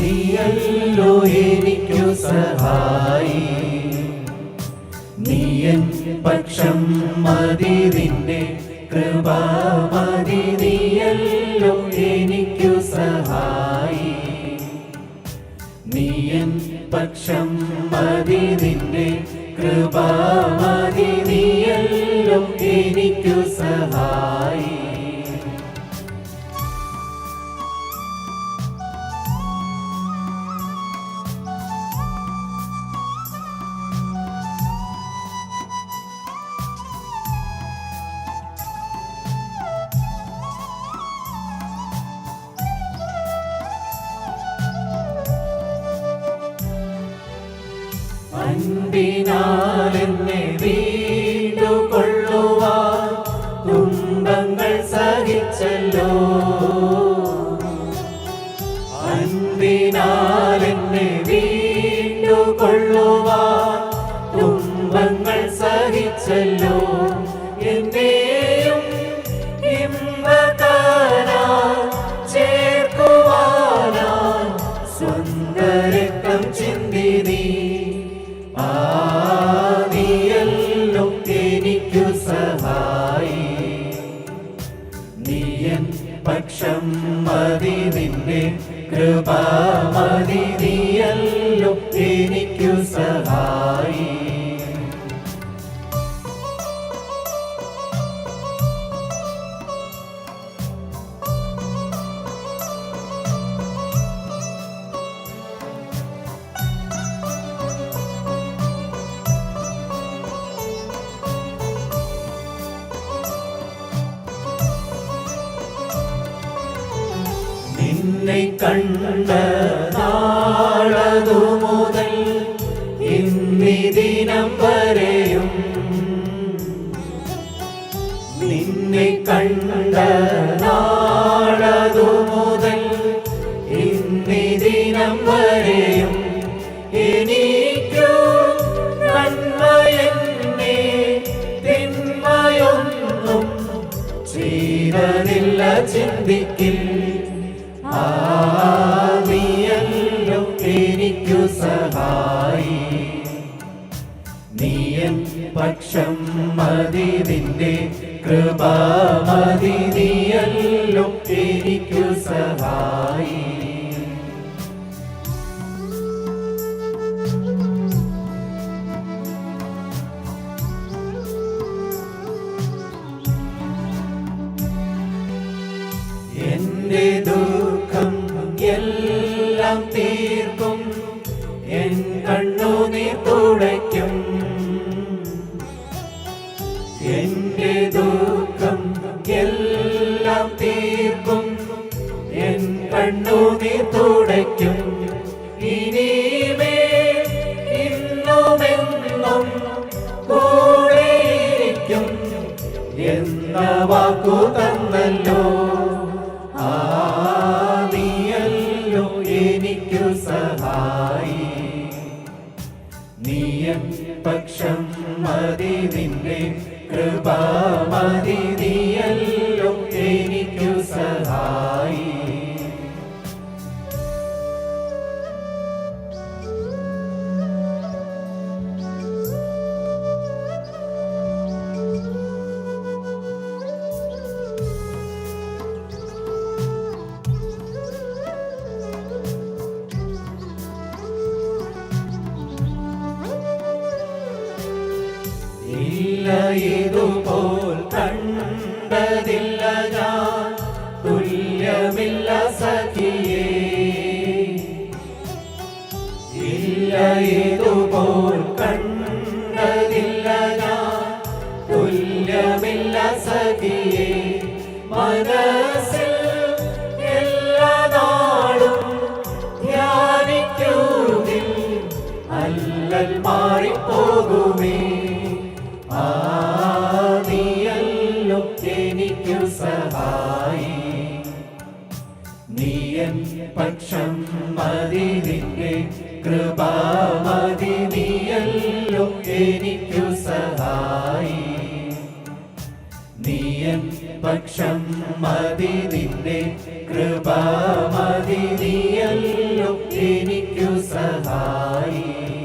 നീയല്ലോ എനിക്കു സഹായി. നീയൻ പക്ഷം മതി, നിന്റെ കൃപ മതി. നീയല്ലോ എനിക്കു സഹായി. നീയൻ പക്ഷം മതി, നിന്റെ കൃപ മതി. നീയല്ലോ എനിക്കു സഹായി. അൻപിനാൽ എന്നെ വീണ്ടുകൊള്ളുവാൻ തുன்பങ്ങൾ സഹിച്ചല്ലോ. അൻപിനാൽ എന്നെ വീണ്ടുകൊള്ളുവാൻ തുன்பങ്ങൾ സഹിച്ചല്ലോ. എന്നെയും ഇമ്പക്കാരാൽ ചേർക്കുവാനായി സ്വന്ത രക്തം ചിന്തി നീ. നീയല്ലോ എനിക്കു സഹായി. നീയൻ പക്ഷം മതി, നിന്റെ കൃപ മതി. നീയല്ലോ എനിക്കു സഹായി. നിന്നെ കണ്ട നാളതു മുതൽ ഇന്നീ ദിനം വരെയും, നിന്നെ കണ്ട നാളതു മുതൽ ഇന്നീ ദിനം വരെയും എനിക്കു നന്മയെന്നെ തിന്മയൊന്നും ചെയ്തതില്ല ചിന്തിക്കിൽ. നീയല്ലോ എനിക്കു സഹായി. നീയൻ പക്ഷം മതി, നിന്റെ കൃപ മതി. നീയല്ലോ എനിക്കു സഹായി. എന്റെ ദുഃഖം എല്ലാം തീർക്കും, എൻ കണ്ണുനീർ തുടയ്ക്കും. എന്റെ ദുഃഖം എല്ലാം തീർക്കും, എൻ കണ്ണുനീർ തുടയ്ക്കും. ഇനിമേൽ ഇന്നുമെന്നും കൂടെയിരിക്കും എന്ന വാക്കു തന്നല്ലോ. നീയല്ലോ എനിക്കു സഹായി. നീയൻ പക്ഷം മതി, നിന്റെ കൃപ മതി. നീയല്ലോ എനിക്കു സഹായി. ഇല്ല ഇതുപോൽ കണ്ടതില്ല ഞാൻ, തുല്യമില്ല സഖിയേ. ഇല്ല ഇതുപോൽ കണ്ടതില്ല ഞാൻ, തുല്യമില്ല സഖിയേ. മനസ്സിൽ എല്ലാ നാളും ധ്യാനിക്കുവിൻ, അല്ലൽ മാറിപ്പോകുമേ. നീയല്ലോ എനിക്കു സഹായി. നീയൻ പക്ഷം മതി, നിന്റെ കൃപ മതി. നീയല്ലോ എനിക്കു സഹായി. നീയൻ പക്ഷം മതി, നിന്റെ കൃപ മതി. നീയല്ലോ എനിക്കു സഹായി.